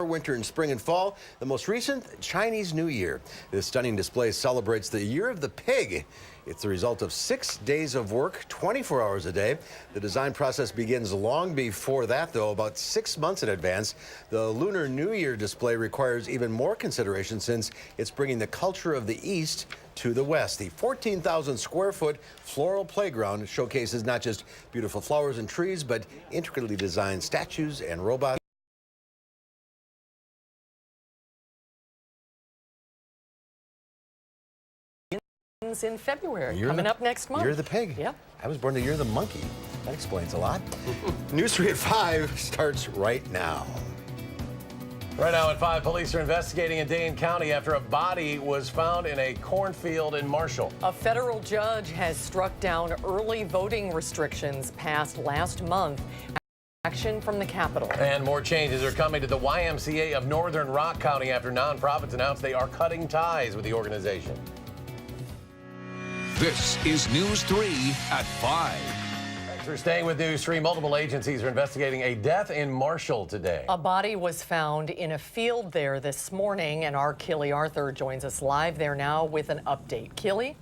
Winter and spring and fall, the most recent Chinese New Year. This stunning display celebrates the Year of the Pig. It's the result of 6 days of work, 24 hours a day. The design process begins long before that, though, about 6 months in advance. The Lunar New Year display requires even more consideration since it's bringing the culture of the East to the West. The 14,000 square foot floral playground showcases not just beautiful flowers and trees, but intricately designed statues and robots. In February, coming up next month. You're the pig. Yep. I was born the year of the monkey. That explains a lot. News 3 at 5 starts right now. Right now at 5, police are investigating in Dane County after a body was found in a cornfield in Marshall. A federal judge has struck down early voting restrictions passed last month. Action from the Capitol. And more changes are coming to the YMCA of Northern Rock County after nonprofits announced they are cutting ties with the organization. This is News 3 at 5. Thanks for staying with News 3. Multiple agencies are investigating a death in Marshall today. A body was found in a field there this morning, and our Kelly Arthur joins us live there now with an update. Kelly?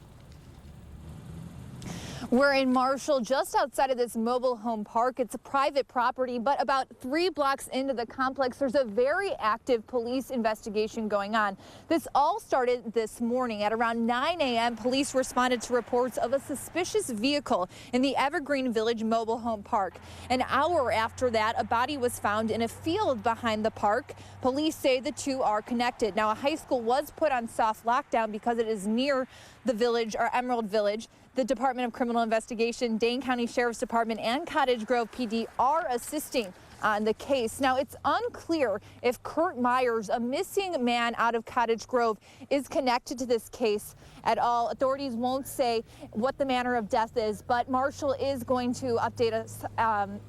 We're in Marshall, just outside of this mobile home park. It's a private property, but about 3 blocks into the complex, there's a very active police investigation going on. This all started this morning at around 9 a.m. Police responded to reports of a suspicious vehicle in the Evergreen Village mobile home park. An hour after that, a body was found in a field behind the park. Police say the two are connected. Now, a high school was put on soft lockdown because it is near the village, or Emerald Village. The Department of Criminal Investigation, Dane County Sheriff's Department, and Cottage Grove PD are assisting on the case. Now, it's unclear if Kurt Myers, a missing man out of Cottage Grove, is connected to this case at all. Authorities won't say what the manner of death is, but Marshall is going to update us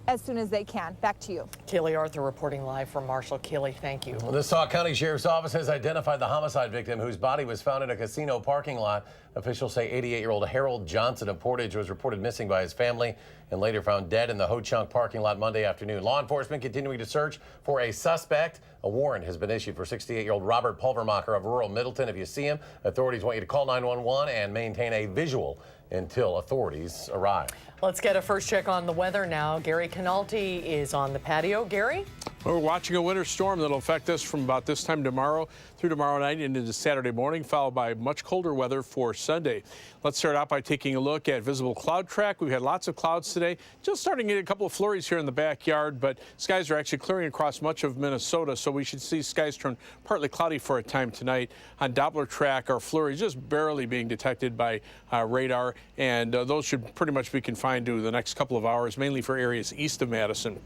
as soon as they can. Back to you. Kelly Arthur reporting live from Marshall. Kelly, thank you. The Sauk County Sheriff's Office has identified the homicide victim whose body was found in a casino parking lot. Officials say 88-year-old Harold Johnson of Portage was reported missing by his family and later found dead in the Ho-Chunk parking lot Monday afternoon. Law enforcement continuing to search for a suspect. A warrant has been issued for 68-year-old Robert Pulvermacher of rural Middleton. If you see him, authorities want you to call 911 and maintain a visual until authorities arrive. Let's get a first check on the weather now. Gary Canalti is on the patio. Gary? We're watching a winter storm that'll affect us from about this time tomorrow through tomorrow night and into Saturday morning, followed by much colder weather for Sunday. Let's start out by taking a look at visible cloud track. We've had lots of clouds today, just starting to get a couple of flurries here in the backyard, but skies are actually clearing across much of Minnesota, so we should see skies turn partly cloudy for a time tonight. On Doppler track, our flurries just barely being detected by radar, and those should pretty much be confined to the next couple of hours, mainly for areas east of Madison.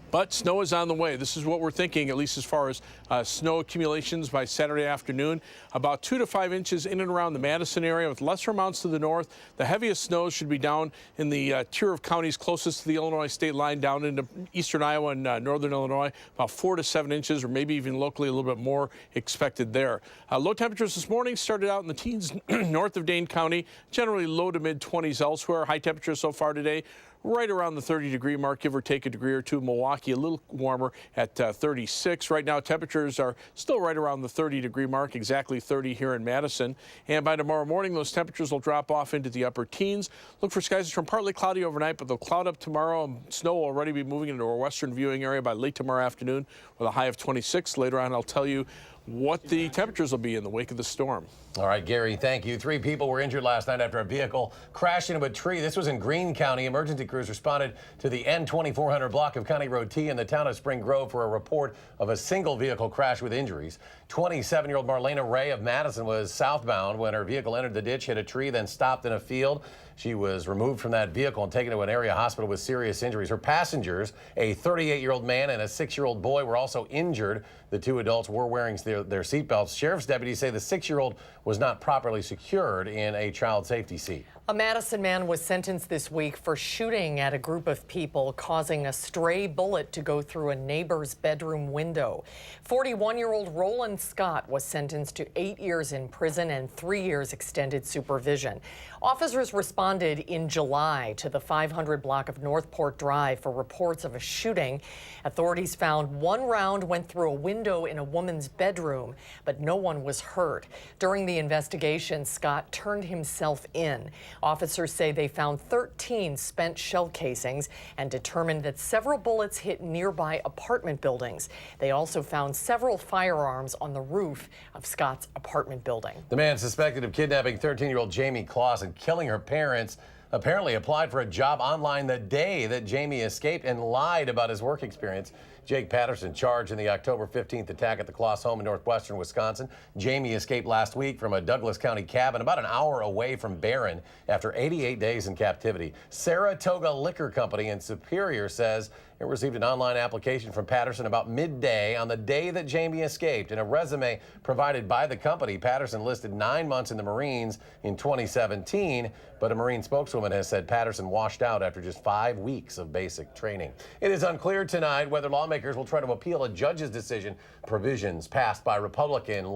But snow is on the way. This is what we're thinking, at least as far as snow accumulations by Saturday afternoon. About 2 to 5 inches in and around the Madison area, with lesser amounts to the north. The heaviest snows should be down in the tier of counties closest to the Illinois state line, down into eastern Iowa and northern Illinois. About 4 to 7 inches, or maybe even locally a little bit more expected there. Low temperatures this morning started out in the teens north of Dane County, generally low to mid 20s elsewhere. High temperatures so far today right around the 30-degree mark, give or take a degree or two. Milwaukee a little warmer at 36. Right now temperatures are still right around the 30-degree mark, exactly 30 here in Madison. And by tomorrow morning, those temperatures will drop off into the upper teens. Look for skies to turn partly cloudy overnight, but they'll cloud up tomorrow. And snow will already be moving into our western viewing area by late tomorrow afternoon with a high of 26. Later on, I'll tell you what the temperatures will be in the wake of the storm. All right, Gary, thank you. 3 people were injured last night after a vehicle crashed into a tree. This was in Greene County. Emergency crews responded to the N2400 block of County Road T in the town of Spring Grove for a report of a single vehicle crash with injuries. 27-year-old Marlena Ray of Madison was southbound when her vehicle entered the ditch, hit a tree, then stopped in a field. She was removed from that vehicle and taken to an area hospital with serious injuries. Her passengers, a 38-year-old man and a 6-year-old boy, were also injured. The 2 adults were wearing their seatbelts. Sheriff's deputies say the 6-year-old was not properly secured in a child safety seat. A Madison man was sentenced this week for shooting at a group of people, causing a stray bullet to go through a neighbor's bedroom window. 41-year-old Roland Scott was sentenced to 8 years in prison and 3 years extended supervision. Officers responded in July to the 500 block of Northport Drive for reports of a shooting. Authorities found one round went through a window in a woman's bedroom, but no one was hurt. During the investigation, Scott turned himself in. Officers say they found 13 spent shell casings and determined that several bullets hit nearby apartment buildings. They also found several firearms on the roof of Scott's apartment building. The man suspected of kidnapping 13-year-old Jamie Claus and killing her parents apparently applied for a job online the day that Jamie escaped and lied about his work experience. Jake Patterson charged in the October 15th attack at the Claus home in northwestern Wisconsin. Jamie escaped last week from a Douglas County cabin about an hour away from Barron after 88 days in captivity. Saratoga Liquor Company in Superior says it received an online application from Patterson about midday on the day that Jamie escaped. In a resume provided by the company, Patterson listed 9 months in the Marines in 2017, but a Marine spokeswoman has said Patterson washed out after just 5 weeks of basic training. It is unclear tonight whether lawmakers will try to appeal a judge's decision, provisions passed by Republicans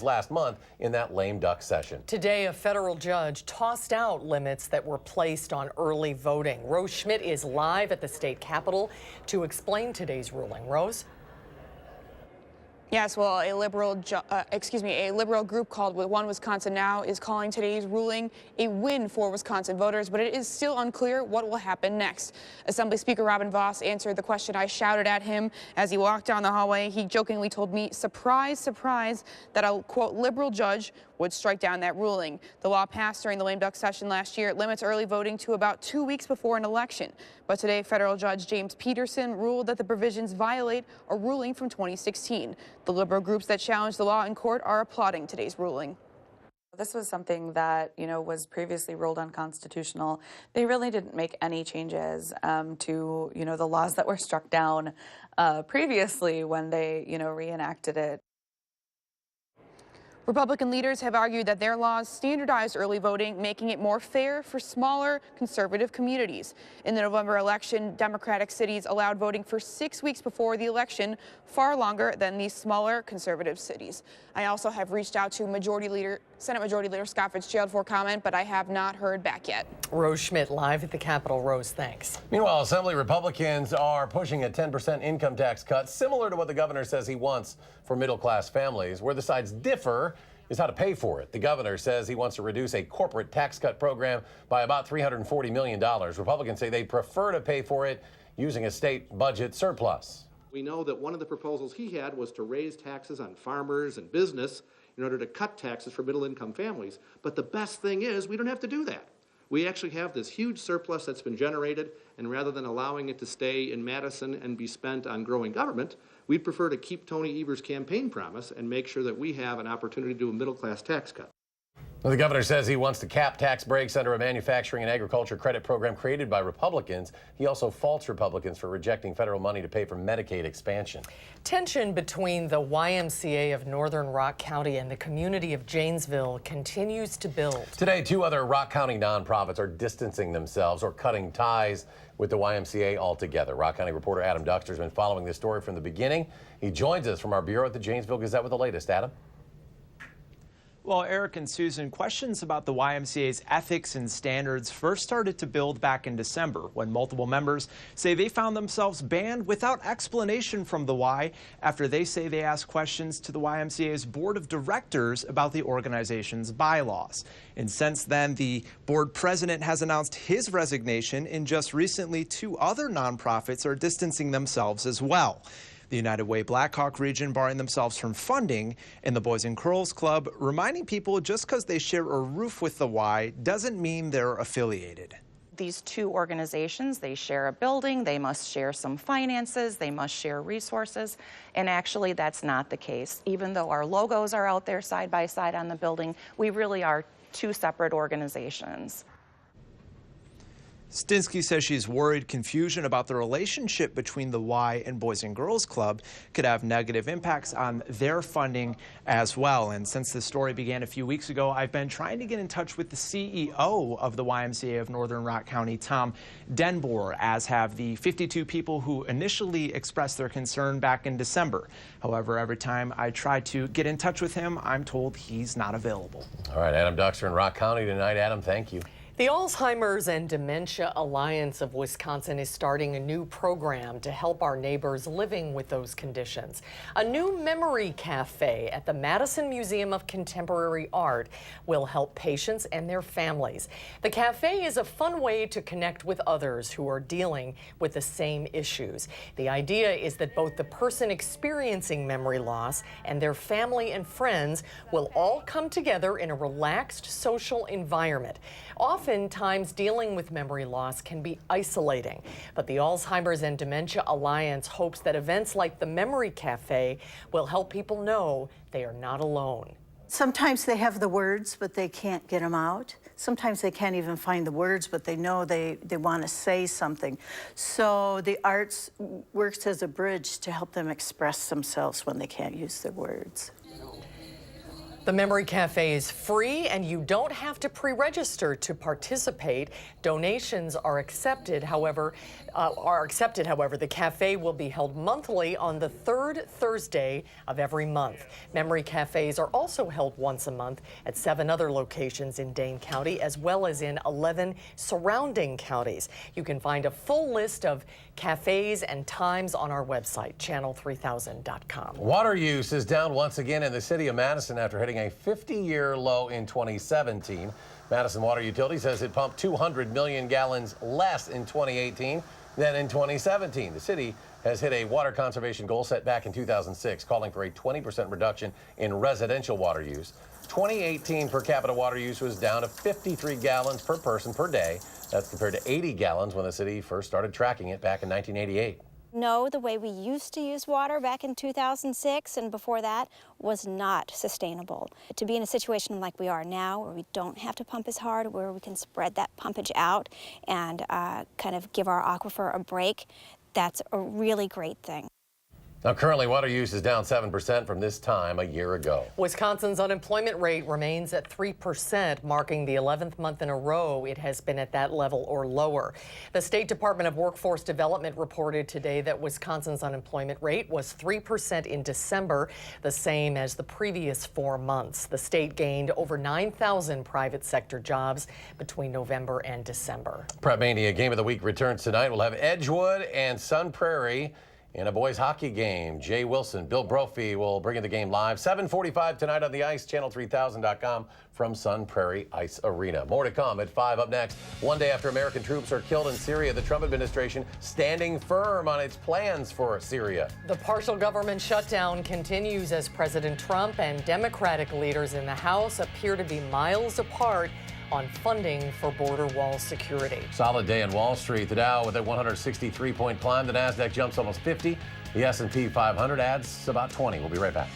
last month in that lame duck session. Today, a federal judge tossed out limits that were placed on early voting. Rose Schmidt is live at the state capitol to explain today's ruling. Rose? Yes, well, a liberal group called One Wisconsin Now is calling today's ruling a win for Wisconsin voters, but it is still unclear what will happen next. Assembly Speaker Robin Vos answered the question I shouted at him as he walked down the hallway. He jokingly told me, surprise, surprise, that a, quote, liberal judge would strike down that ruling. The law passed during the lame duck session last year. It limits early voting to about 2 weeks before an election. But today, federal judge James Peterson ruled that the provisions violate a ruling from 2016. The liberal groups that challenged the law in court are applauding today's ruling. This was something that, was previously ruled unconstitutional. They really didn't make any changes to, the laws that were struck down previously when they, reenacted it. Republican leaders have argued that their laws standardized early voting, making it more fair for smaller conservative communities. In the November election, Democratic cities allowed voting for 6 weeks before the election, far longer than these smaller conservative cities. I also have reached out to Senate Majority Leader Scott Fitzgerald for comment, but I have not heard back yet. Rose Schmidt live at the Capitol. Rose, thanks. Meanwhile, Assembly Republicans are pushing a 10% income tax cut, similar to what the governor says he wants for middle-class families. Where the sides differ is how to pay for it. The governor says he wants to reduce a corporate tax cut program by about $340 million. Republicans say they'd prefer to pay for it using a state budget surplus. We know that one of the proposals he had was to raise taxes on farmers and business in order to cut taxes for middle-income families. But the best thing is we don't have to do that. We actually have this huge surplus that's been generated, and rather than allowing it to stay in Madison and be spent on growing government, we'd prefer to keep Tony Evers' campaign promise and make sure that we have an opportunity to do a middle-class tax cut. Well, the governor says he wants to cap tax breaks under a manufacturing and agriculture credit program created by Republicans. He also faults Republicans for rejecting federal money to pay for Medicaid expansion. Tension between the YMCA of Northern Rock County and the community of Janesville continues to build. Today, 2 other Rock County nonprofits are distancing themselves or cutting ties with the YMCA altogether. Rock County reporter Adam Duxter has been following this story from the beginning. He joins us from our bureau at the Janesville Gazette with the latest. Adam? Well, Eric and Susan, questions about the YMCA's ethics and standards first started to build back in December when multiple members say they found themselves banned without explanation from the Y after they say they asked questions to the YMCA's board of directors about the organization's bylaws. And since then, the board president has announced his resignation, and just recently 2 other nonprofits are distancing themselves as well. The United Way Blackhawk region barring themselves from funding, and the Boys and Girls Club reminding people just because they share a roof with the Y doesn't mean they're affiliated. These 2 organizations, they share a building, they must share some finances, they must share resources, and actually that's not the case. Even though our logos are out there side by side on the building, we really are 2 separate organizations. Stinsky says she's worried confusion about the relationship between the Y and Boys and Girls Club could have negative impacts on their funding as well. And since this story began a few weeks ago, I've been trying to get in touch with the CEO of the YMCA of Northern Rock County, Tom Denboer, as have the 52 people who initially expressed their concern back in December. However, every time I try to get in touch with him, I'm told he's not available. All right, Adam Duxter in Rock County tonight. Adam, thank you. The Alzheimer's and Dementia Alliance of Wisconsin is starting a new program to help our neighbors living with those conditions. A new memory cafe at the Madison Museum of Contemporary Art will help patients and their families. The cafe is a fun way to connect with others who are dealing with the same issues. The idea is that both the person experiencing memory loss and their family and friends will all come together in a relaxed social environment. Oftentimes, dealing with memory loss can be isolating, but the Alzheimer's and Dementia Alliance hopes that events like the Memory Cafe will help people know they are not alone. Sometimes they have the words, but they can't get them out. Sometimes they can't even find the words, but they know they want to say something. So the arts works as a bridge to help them express themselves when they can't use their words. The Memory Cafe is free and you don't have to pre-register to participate. Donations are accepted. However, the cafe will be held monthly on the third Thursday of every month. Memory cafes are also held once a month at 7 other locations in Dane County, as well as in 11 surrounding counties. You can find a full list of cafes and times on our website, channel3000.com. Water use is down once again in the city of Madison after hitting a 50-year low in 2017. Madison Water Utility says it pumped 200 million gallons less in 2018 than in 2017. The city has hit a water conservation goal set back in 2006, calling for a 20% reduction in residential water use. 2018 per capita water use was down to 53 gallons per person per day. That's compared to 80 gallons when the city first started tracking it back in 1988. No, the way we used to use water back in 2006 and before that was not sustainable. To be in a situation like we are now, where we don't have to pump as hard, where we can spread that pumpage out and kind of give our aquifer a break, that's a really great thing. Now, currently, water use is down 7% from this time a year ago. Wisconsin's unemployment rate remains at 3%, marking the 11th month in a row it has been at that level or lower. The State Department of Workforce Development reported today that Wisconsin's unemployment rate was 3% in December, the same as the previous 4 months. The state gained over 9,000 private sector jobs between November and December. Prep Mania Game of the Week returns tonight. We'll have Edgewood and Sun Prairie in a boys hockey game. Jay Wilson, Bill Brophy will bring in the game live. 7:45 tonight on the ice, channel3000.com from Sun Prairie Ice Arena. More to come at 5 up next. One day after American troops are killed in Syria, the Trump administration standing firm on its plans for Syria. The partial government shutdown continues as President Trump and Democratic leaders in the House appear to be miles apart on funding for border wall security. Solid day on Wall Street. The Dow with a 163-point climb. The Nasdaq jumps almost 50. The S&P 500 adds about 20. We'll be right back.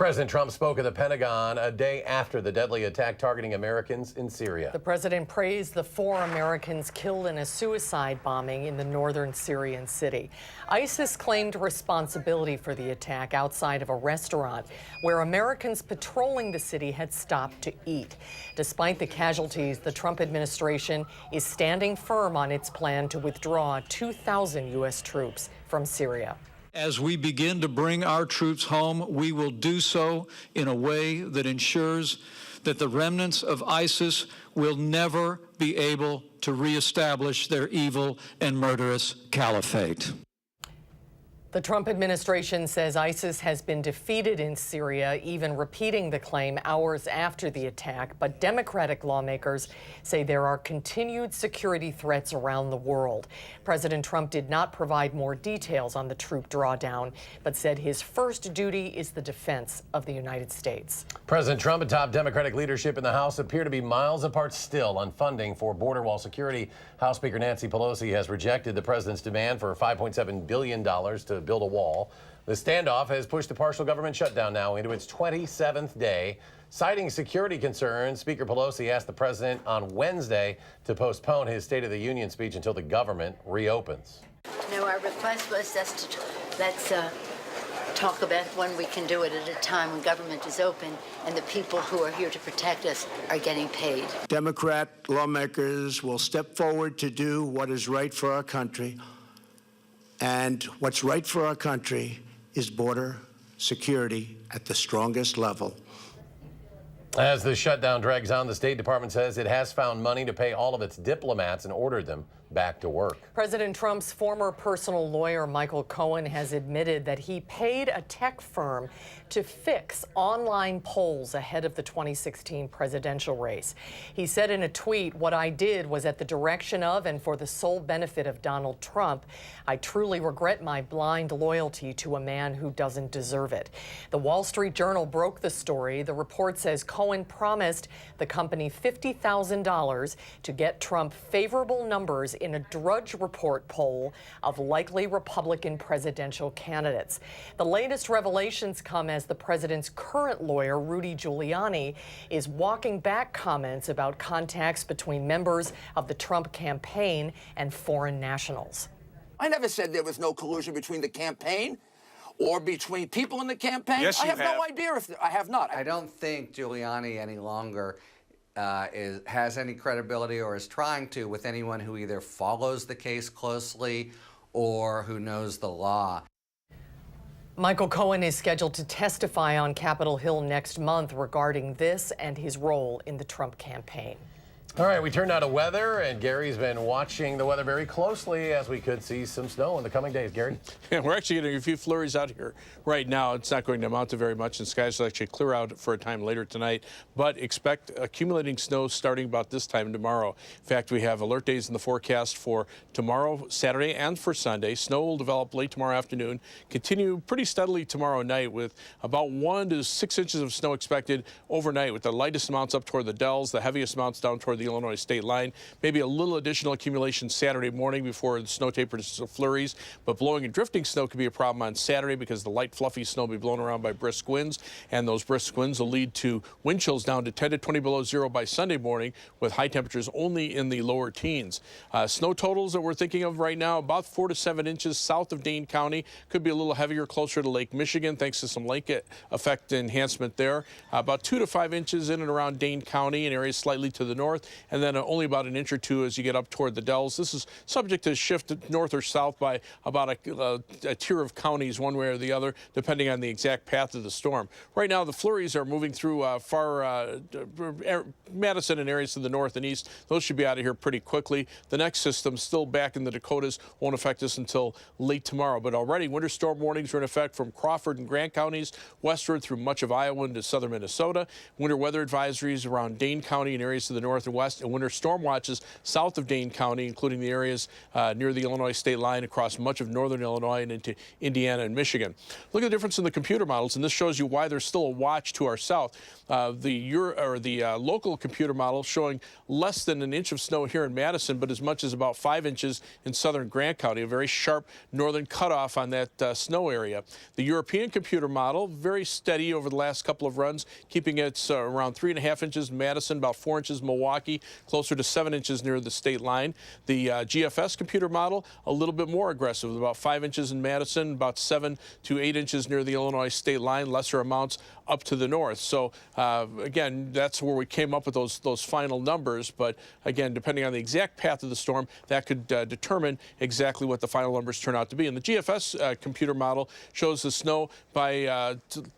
President Trump spoke at the Pentagon a day after the deadly attack targeting Americans in Syria. The president praised the 4 Americans killed in a suicide bombing in the northern Syrian city. ISIS claimed responsibility for the attack outside of a restaurant where Americans patrolling the city had stopped to eat. Despite the casualties, the Trump administration is standing firm on its plan to withdraw 2,000 U.S. troops from Syria. As we begin to bring our troops home, we will do so in a way that ensures that the remnants of ISIS will never be able to reestablish their evil and murderous caliphate. The Trump administration says ISIS has been defeated in Syria, even repeating the claim hours after the attack. But Democratic lawmakers say there are continued security threats around the world. President Trump did not provide more details on the troop drawdown, but said his first duty is the defense of the United States. President Trump and top Democratic leadership in the House appear to be miles apart still on funding for border wall security. House Speaker Nancy Pelosi has rejected the president's demand for $5.7 billion to build a wall. The standoff has pushed the partial government shutdown now into its 27th day. Citing security concerns, Speaker Pelosi asked the president on Wednesday to postpone his State of the Union speech until the government reopens. No, our request was let's talk about when we can do it at a time when government is open and the people who are here to protect us are getting paid. Democrat lawmakers will step forward to do what is right for our country. And what's right for our country is border security at the strongest level. As the shutdown drags on, the State Department says it has found money to pay all of its diplomats and ordered them back to work. President Trump's former personal lawyer, Michael Cohen, has admitted that he paid a tech firm to fix online polls ahead of the 2016 presidential race. He said in a tweet, "What I did was at the direction of and for the sole benefit of Donald Trump. I truly regret my blind loyalty to a man who doesn't deserve it." The Wall Street Journal broke the story. The report says Cohen promised the company $50,000 to get Trump favorable numbers in a Drudge Report poll of likely Republican presidential candidates. The latest revelations come as the president's current lawyer, Rudy Giuliani, is walking back comments about contacts between members of the Trump campaign and foreign nationals. I never said there was no collusion between the campaign or between people in the campaign. Yes, you I have no idea if I have not. I don't think Giuliani any longer has any credibility or is trying to with anyone who either follows the case closely or who knows the law. Michael Cohen is scheduled to testify on Capitol Hill next month regarding this and his role in the Trump campaign. All right, we turn now to weather, and Gary's been watching the weather very closely as we could see some snow in the coming days. Gary? Yeah, we're actually getting a few flurries out here right now. It's not going to amount to very much, and skies will actually clear out for a time later tonight, but expect accumulating snow starting about this time tomorrow. In fact, we have alert days in the forecast for tomorrow, Saturday, and for Sunday. Snow will develop late tomorrow afternoon, continue pretty steadily tomorrow night with about 1 to 6 inches of snow expected overnight, with the lightest amounts up toward the Dells, the heaviest amounts down toward the Illinois state line. Maybe a little additional accumulation Saturday morning before the snow tapers to flurries, but blowing and drifting snow could be a problem on Saturday because the light fluffy snow will be blown around by brisk winds, and those brisk winds will lead to wind chills down to 10 to 20 below zero by Sunday morning, with high temperatures only in the lower teens. Snow totals that we're thinking of right now, about 4 to 7 inches south of Dane County. Could be a little heavier closer to Lake Michigan thanks to some lake effect enhancement there. About 2 to 5 inches in and around Dane County in areas slightly to the north, and then only about an inch or two as you get up toward the Dells. This is subject to shift north or south by about a tier of counties one way or the other, depending on the exact path of the storm. Right now, the flurries are moving through Madison and areas to the north and east. Those should be out of here pretty quickly. The next system, still back in the Dakotas, won't affect us until late tomorrow. But already, winter storm warnings are in effect from Crawford and Grant counties westward through much of Iowa into southern Minnesota. Winter weather advisories around Dane County and areas to the north and west west, and winter storm watches south of Dane County, including the areas near the Illinois state line across much of northern Illinois and into Indiana and Michigan. Look at the difference in the computer models, and this shows you why there's still a watch to our south. The local computer model showing less than an inch of snow here in Madison, but as much as about 5 inches in southern Grant County, a very sharp northern cutoff on that snow area. The European computer model, very steady over the last couple of runs, keeping it around 3.5 inches in Madison, about 4 inches in Milwaukee, closer to 7 inches near the state line. The GFS computer model, a little bit more aggressive, about 5 inches in Madison, about 7 to 8 inches near the Illinois state line, lesser amounts up to the north. So again, that's where we came up with those final numbers. But again, depending on the exact path of the storm, that could determine exactly what the final numbers turn out to be. And the GFS computer model shows the snow by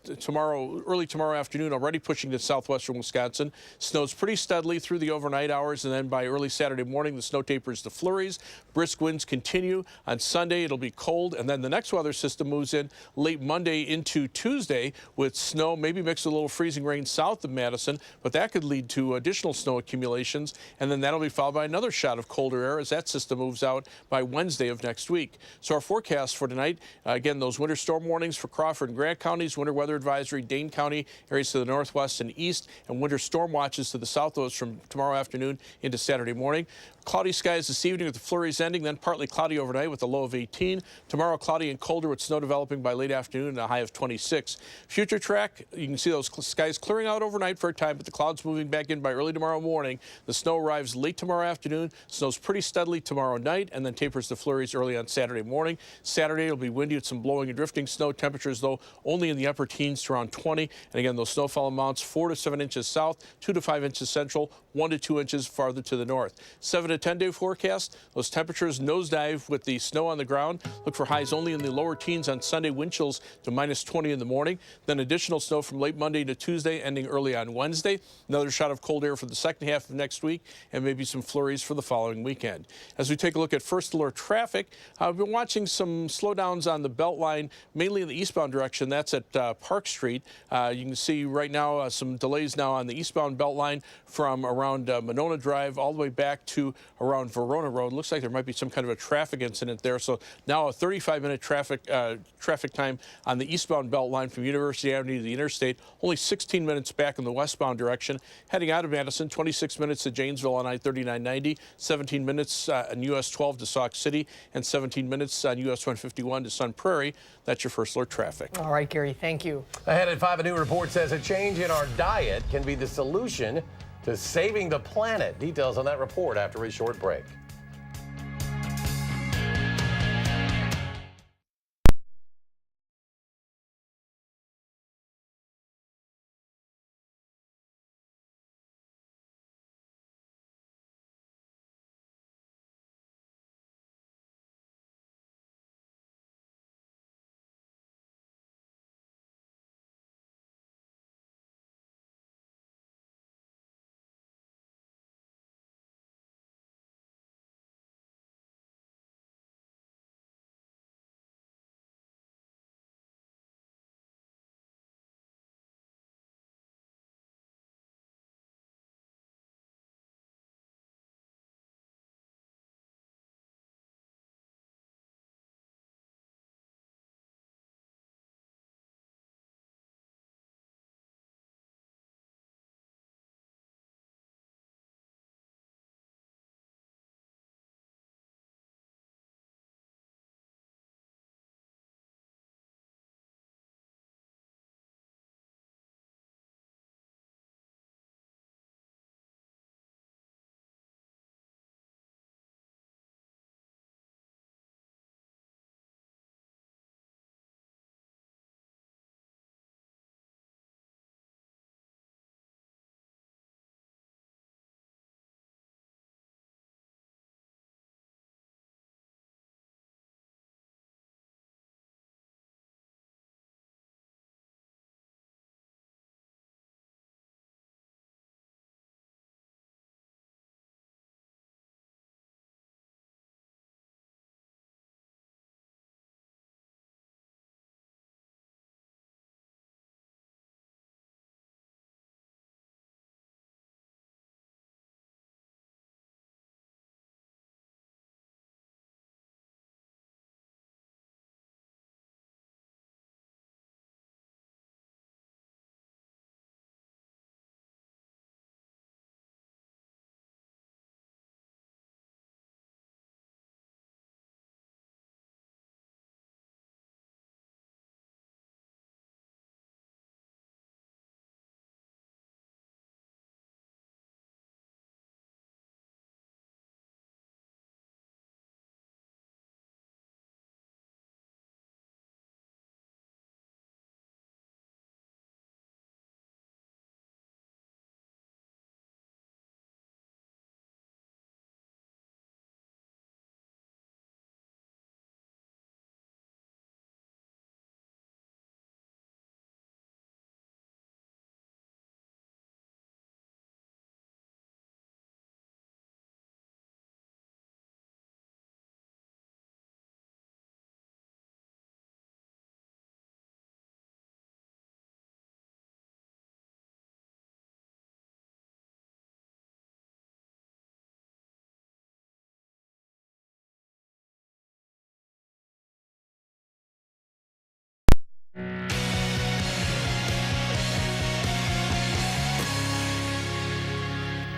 early tomorrow afternoon, already pushing to southwestern Wisconsin. Snows pretty steadily through the overnight hours, and then by early Saturday morning, the snow tapers to flurries. Brisk winds continue. On Sunday, it'll be cold, and then the next weather system moves in late Monday into Tuesday with snow, maybe mixed with a little freezing rain south of Madison, but that could lead to additional snow accumulations, and then that'll be followed by another shot of colder air as that system moves out by Wednesday of next week. So our forecast for tonight, again, those winter storm warnings for Crawford and Grant counties, winter weather advisory, Dane County, areas to the northwest and east, and winter storm watches to the southwest from tomorrow afternoon into Saturday morning. Cloudy skies this evening with the flurries ending, then partly cloudy overnight with a low of 18. Tomorrow, cloudy and colder with snow developing by late afternoon and a high of 26. Future track, you can see those skies clearing out overnight for a time, but the clouds moving back in by early tomorrow morning. The snow arrives late tomorrow afternoon, snows pretty steadily tomorrow night, and then tapers to flurries early on Saturday morning. Saturday, it'll be windy with some blowing and drifting snow. Temperatures, though, only in the upper teens to around 20. And again, those snowfall amounts 4 to 7 inches south, 2 to 5 inches central, 1 to 2 inches farther to the north. 7 to 10-day forecast, those temperatures nosedive with the snow on the ground. Look for highs only in the lower teens on Sunday, wind chills to minus 20 in the morning. Then additional snow from late Monday to Tuesday, ending early on Wednesday. Another shot of cold air for the second half of next week, and maybe some flurries for the following weekend. As we take a look at first alert traffic, I've been watching some slowdowns on the Beltline, mainly in the eastbound direction. That's at Park Street. You can see right now some delays now on the eastbound Beltline from around Monona Drive all the way back to around Verona Road. Looks like there might be some kind of a traffic incident there. So now a 35-minute traffic time on the eastbound Beltline from University Avenue to the interstate. Only 16 minutes back in the westbound direction. Heading out of Madison, 26 minutes to Janesville on I-3990, 17 minutes on US 12 to Sauk City, and 17 minutes on US 151 to Sun Prairie. That's your first alert traffic. All right, Gary, thank you. Ahead at 5, a new report says a change in our diet can be the solution to saving the planet. Details on that report after a short break.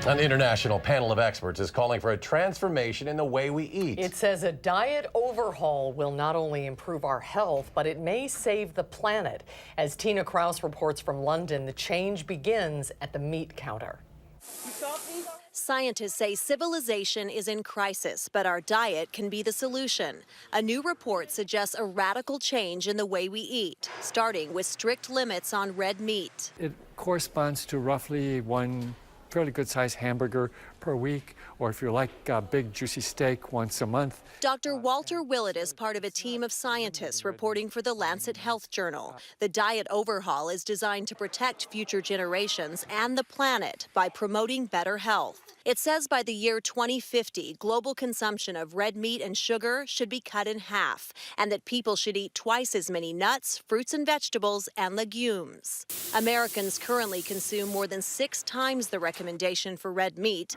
An international panel of experts is calling for a transformation in the way we eat. It says a diet overhaul will not only improve our health, but it may save the planet. As Tina Kraus reports from London, the change begins at the meat counter. Scientists say civilization is in crisis, but our diet can be the solution. A new report suggests a radical change in the way we eat, starting with strict limits on red meat. It corresponds to roughly one fairly good-sized hamburger per week, or if you like a big juicy steak, once a month. Dr. Walter Willett is part of a team of scientists reporting for the Lancet Health Journal. The diet overhaul is designed to protect future generations and the planet by promoting better health. It says by the year 2050, global consumption of red meat and sugar should be cut in half, and that people should eat twice as many nuts, fruits and vegetables, and legumes. Americans currently consume more than 6 times the recommendation for red meat,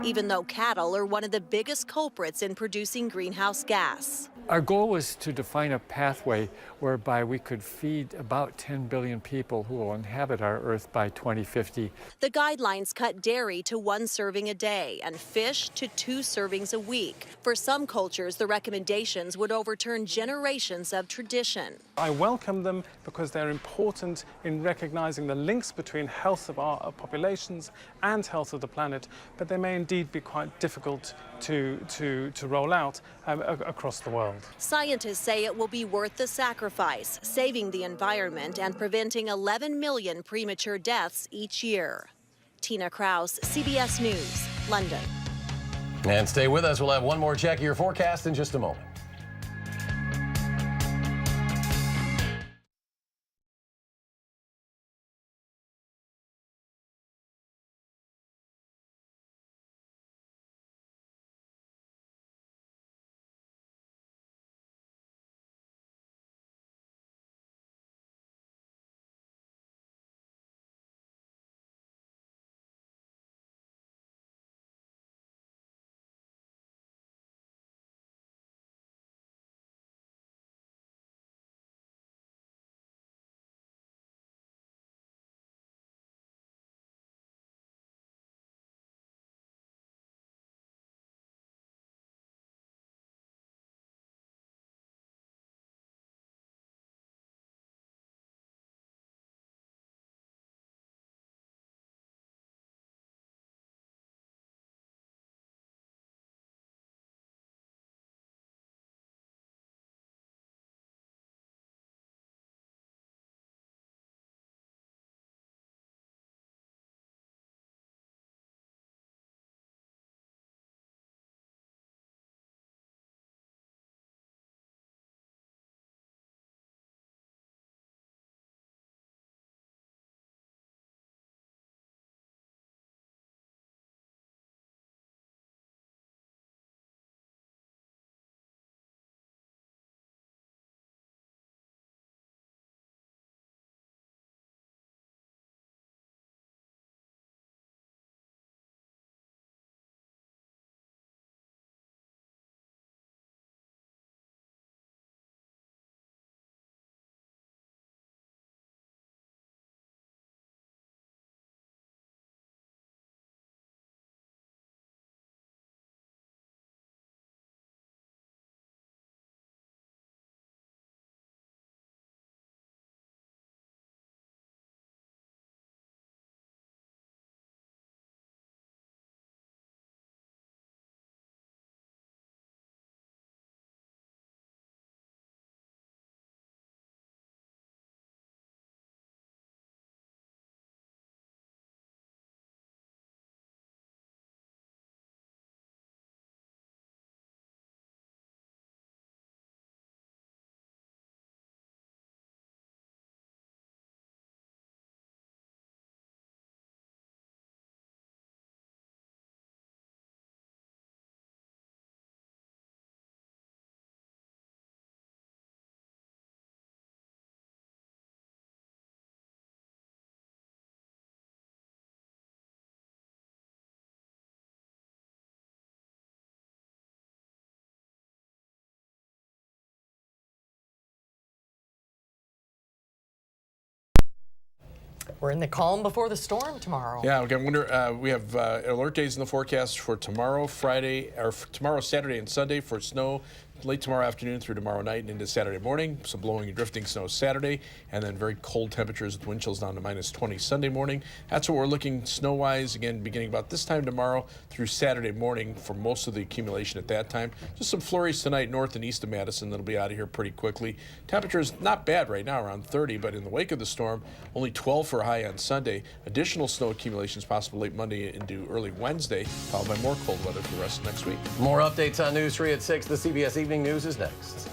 even though cattle are one of the biggest culprits in producing greenhouse gas. Our goal was to define a pathway whereby we could feed about 10 billion people who will inhabit our Earth by 2050. The guidelines cut dairy to 1 serving a day and fish to 2 servings a week. For some cultures, the recommendations would overturn generations of tradition. I welcome them because they're important in recognizing the links between health of our populations and health of the planet, but they may indeed be quite difficult to roll out across the world. Scientists say it will be worth the sacrifice, saving the environment and preventing 11 million premature deaths each year. Tina Kraus, CBS News, London. And stay with us. We'll have one more check of your forecast in just a moment. We're in the calm before the storm tomorrow. Yeah, we have alert days in the forecast for tomorrow, tomorrow, Saturday, and Sunday for snow. Late tomorrow afternoon through tomorrow night and into Saturday morning. Some blowing and drifting snow Saturday, and then very cold temperatures with wind chills down to -20 Sunday morning. That's what we're looking snow-wise, again, beginning about this time tomorrow through Saturday morning for most of the accumulation at that time. Just some flurries tonight north and east of Madison that'll be out of here pretty quickly. Temperatures not bad right now, around 30, but in the wake of the storm, only 12 for a high on Sunday. Additional snow accumulations possible late Monday into early Wednesday, followed by more cold weather for the rest of next week. More updates on News 3 at 6. The CBS Evening News is next.